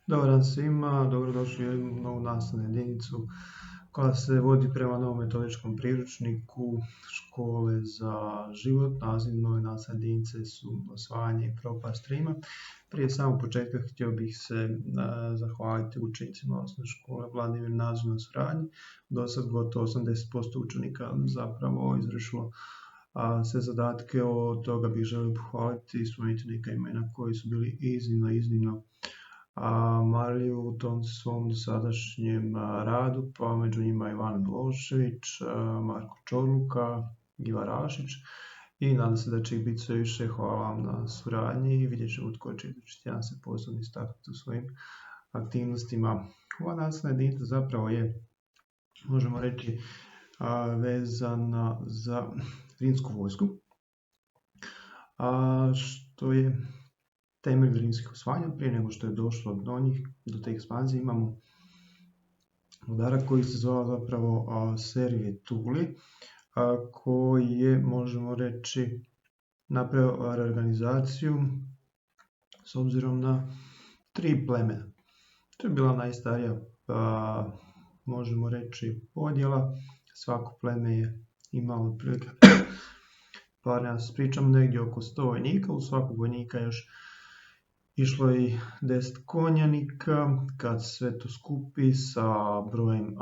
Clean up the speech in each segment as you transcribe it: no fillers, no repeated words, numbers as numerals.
Dobar dan svima, dobrodošli u jednu novu nastavnu jedinicu koja se vodi prema novom metodičkom priručniku škole za život. Naziv nove nastavne jedinice su osvajanje i propast Rima. Prije samog početka htio bih se zahvaliti učenicima osnovne škole Vladimir Nazor na suradnji. Do sad gotovo 80% učenika zapravo izvršilo sve zadatke. Od toga bih želio pohvaliti i spomenuti neka imena koji su bili iznimno marljiv u tom svom dosadašnjem radu, pa među njima Ivan Milošević, Marko Čorluka, Iva Rašić i nadam se da će ih biti sve više. Hvala vam na suradnji i vidjet ćemo tko će idući tjedan se posebno istaknuti u svojim aktivnostima. Ova nastavna jedinica zapravo je, možemo reći, vezana za rimsku vojsku, što je temelj rimskih osvajanja. Prije nego što je došlo do te ekspanzije, imamo vladara koji se zvao zapravo Servije Tuli, koji je, možemo reći, napravio reorganizaciju s obzirom na 3 plemena. To je bila najstarija, možemo reći, podjela. Svako pleme je imalo otprilike, ja se pričam, negdje oko 100 vojnika. U svakog vojnika još išlo i 10 konjanika. Kad sve to skupi sa brojem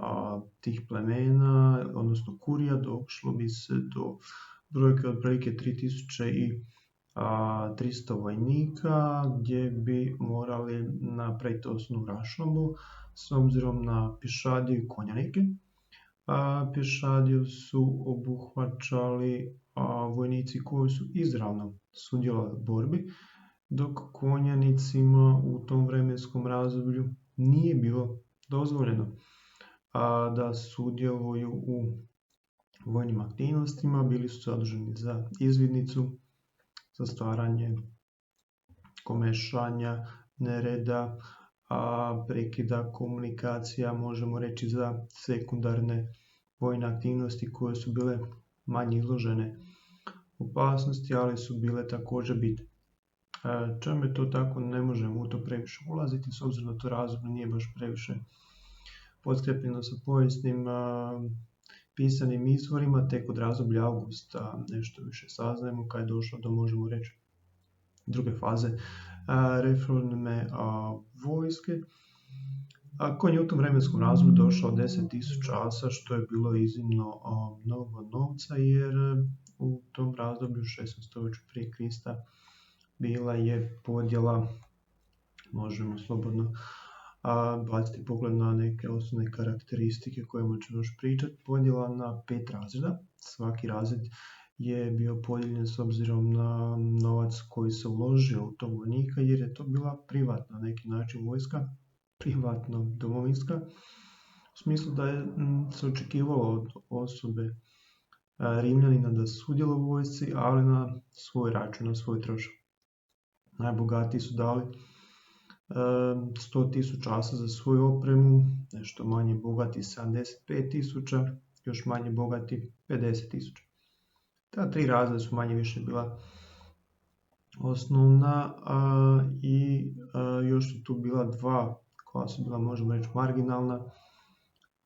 tih plemena, odnosno kurija, došlo bi se do brojke otprilike 3300 vojnika, gdje bi morali napraviti osnovnu raščlambu s obzirom na pješadiju i konjanike. Pješadiju su obuhvaćali vojnici koji su izravno sudjelovali u borbi, dok konjanicima u tom vremenskom razdoblju nije bilo dozvoljeno da sudjeluju u vojnim aktivnostima. Bili su zaduženi za izvidnicu, za stvaranje komešanja, nereda, prekida komunikacija, možemo reći za sekundarne vojne aktivnosti koje su bile manje izložene opasnosti, ali su bile također bitne. Čemu je to tako, ne možemo u to previše ulaziti, s obzirom da to razdoblje nije baš previše potkrijepljeno sa povijesnim pisanim izvorima. Tek od razdoblja Augusta nešto više saznajemo kad je došlo do, možemo reći, druge faze reforme vojske. Konj je u tom vremenskom razdoblju došao 10.000 asa, što je bilo iznimno mnogo novca, jer u tom razdoblju 16. stoljeću prije Krista bila je podjela, možemo slobodno baciti pogled na neke osnovne karakteristike kojima ćemo još pričati, podjela na 5 razreda. Svaki razred je bio podijeljen s obzirom na novac koji se uložio u tog vojnika, jer je to bila privatna, na neki način, vojska, privatno domovinska, u smislu da je se očekivalo od osobe Rimljanina da sudjeluje u vojsci, ali na svoj račun, na svoj trošak. Najbogatiji su dali 100.000 asa za svoju opremu, nešto manje bogati 75.000, još manje bogati 50.000. Ta 3 razreda su manje više bila osnovna i još su tu bila 2 koja su bila, možemo reći, marginalna,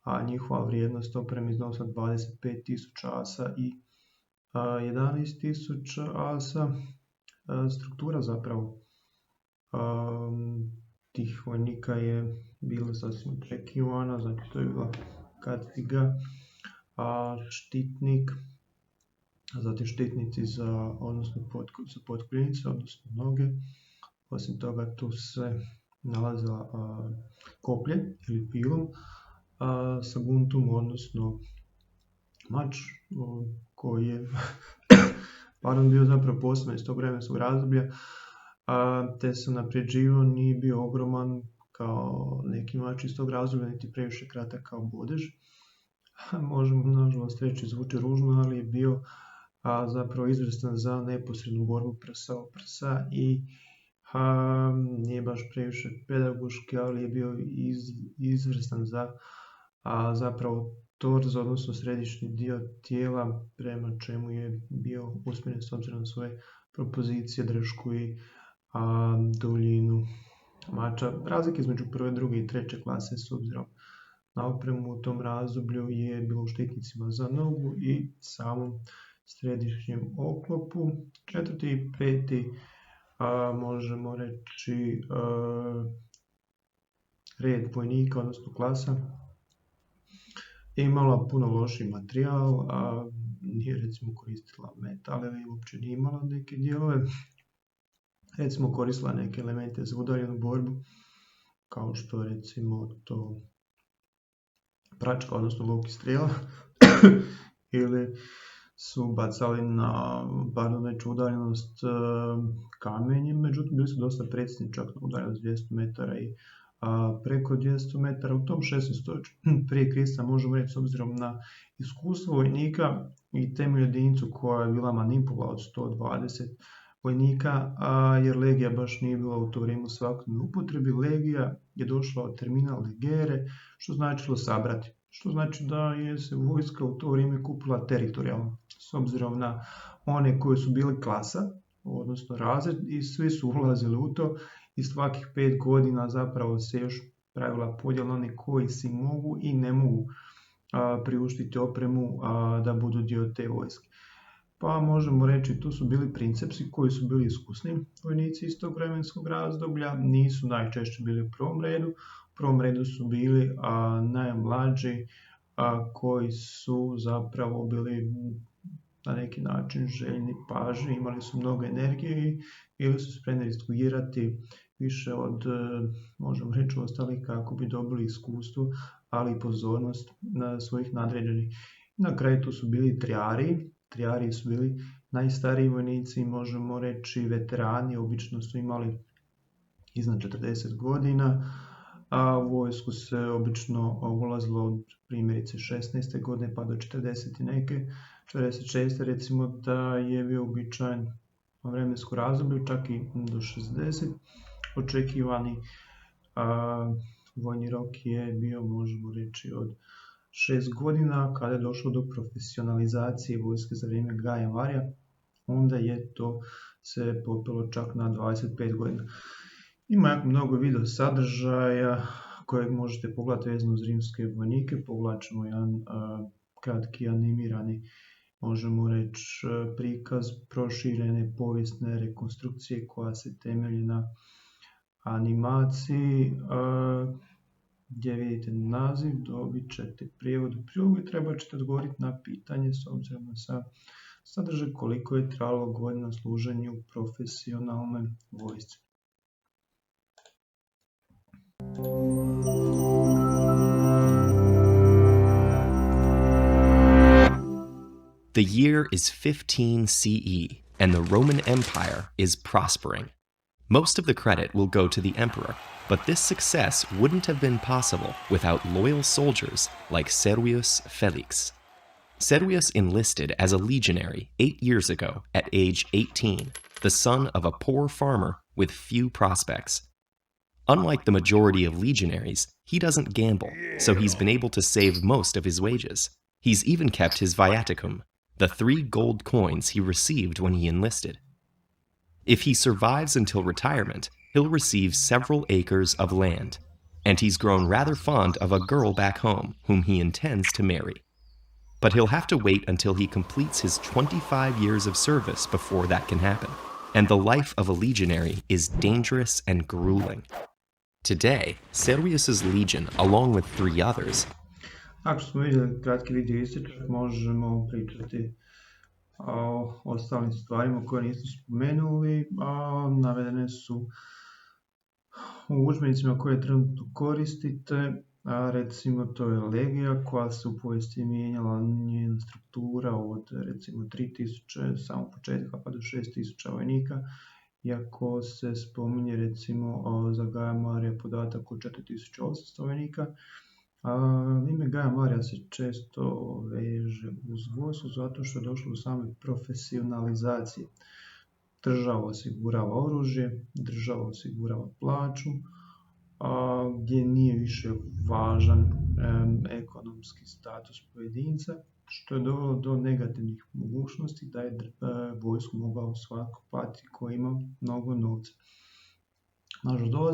a njihova vrijednost opreme iznosila 25.000 asa i 11.000 asa. Struktura zapravo tih vojnika je bila sasvim očekivana, znači to je bila kadfiga, štitnik, zatim štitnici za potkoljenice, odnosno noge. Osim toga tu se nalazila koplje ili pilom sa guntum, odnosno mač koji je bio zapravo poseban iz tog vremenskog razdoblja, te se napređivao, nije bio ogroman kao neki mač iz tog razdoblja, niti previše kratak kao bodež. Možemo nažalost reći, zvuči ružno, ali je bio zapravo izvrstan za neposrednu borbu prsa o prsa i nije baš previše pedagoški, ali je bio izvrstan za zapravo torz, odnosno središnji dio tijela, prema čemu je bio usmjeren s obzirom na svoje propozicije, dršku i duljinu mača. Razlike između prve, druge i treće klase s obzirom na opremu u tom razdoblju je bilo u štitnicima za nogu i samom središnjem oklopu. Četvrti i peti, možemo reći, red vojnika, odnosno klasa, imala puno lošiji materijal, a nije recimo koristila metal ili uopće nije imala neke dijelove. Recimo koristila neke elemente za udaljenu borbu, kao što recimo to pračka, odnosno luk i strijela, ili su bacali na veću udaljenost kamenjem, međutim bili su dosta precizni, čak na udaljenost 200 metara i preko 200 metara. U tom 16. stoljeću prije Krista možemo reći, s obzirom na iskustvo vojnika i temeljnu jedinicu koja je bila manipula od 120 vojnika, jer legija baš nije bila u to vrijeme u svakodnevnoj upotrebi. Legija je došla od termina legere, što značilo sabrati. Što znači da je se vojska u to vrijeme kupila teritorijalno, s obzirom na one koji su bili klasa, odnosno razred, i svi su ulazili u to i svakih 5 godina zapravo se još pravila podjela oni koji si mogu i ne mogu priuštiti opremu da budu dio te vojske. Pa možemo reći, tu su bili princepsi koji su bili iskusni vojnici iz tog vremenskog razdoblja, nisu najčešće bili u prvom redu. U prvom redu su bili najmlađi koji su zapravo bili na neki način željni pažnje, imali su mnogo energije i bili su spremni riskirati više od, možemo reći, ostalih kako bi dobili iskustvo, ali i pozornost na svojih nadređenih. Na kraju tu su bili trijariji. Trijariji su bili najstariji vojnici, možemo reći veterani, obično su imali iznad 40 godina, a u vojsku se obično ulazilo od primjerice 16. godine pa do 40. neke. 46. recimo da je bio uobičajen vremensko razdoblje, čak i do 60. Očekivani vojni rok je bio, možemo reći, od 6 godina. Kada je došlo do profesionalizacije vojske za vrijeme Gaja Marija, onda je to se popelo čak na 25 godina. Ima jako mnogo video sadržaja kojeg možete pogledati vezano uz rimske vojnike. Povlačimo jedan kratki animirani, možemo reći, prikaz proširene povijesne rekonstrukcije koja se temelji na animaciji, gdje vidite naziv, dobit ćete prijevod u prilogu i treba ćete odgovoriti na pitanje s obzirom na sadržaj koliko je trajalo godina služenja u profesionalnoj vojsci. The year is 15 CE, and the Roman Empire is prospering. Most of the credit will go to the emperor, but this success wouldn't have been possible without loyal soldiers like Servius Felix. Servius enlisted as a legionary 8 years ago at age 18, the son of a poor farmer with few prospects. Unlike the majority of legionaries, he doesn't gamble, so he's been able to save most of his wages. He's even kept his viaticum, the 3 gold coins he received when he enlisted. If he survives until retirement, he'll receive several acres of land, and he's grown rather fond of a girl back home whom he intends to marry. But he'll have to wait until he completes his 25 years of service before that can happen, and the life of a legionary is dangerous and grueling. Today, Servius's legion, along with 3 others, Ako smo vidjeli kratki video isječak, možemo pričati o ostalim stvarima koje nismo spomenuli, navedene su u udžbenicima koje trenutno koristite. Recimo to je legija koja se u povijesti mijenjala, njena struktura od recimo 3000 samog početka pa do 6000 vojnika, iako se spominje recimo za Gaja Marija podatak od 4800 vojnika. Ime Gaja Marija se često veže uz vojsku zato što je došlo do same profesionalizacije. Država osigurava oružje, država osigurava plaću, gdje nije više važan ekonomski status pojedinca, što je dovelo do negativnih mogućnosti da je vojsku mogao svako platiti koji ima mnogo novca. Nažalost, dolazi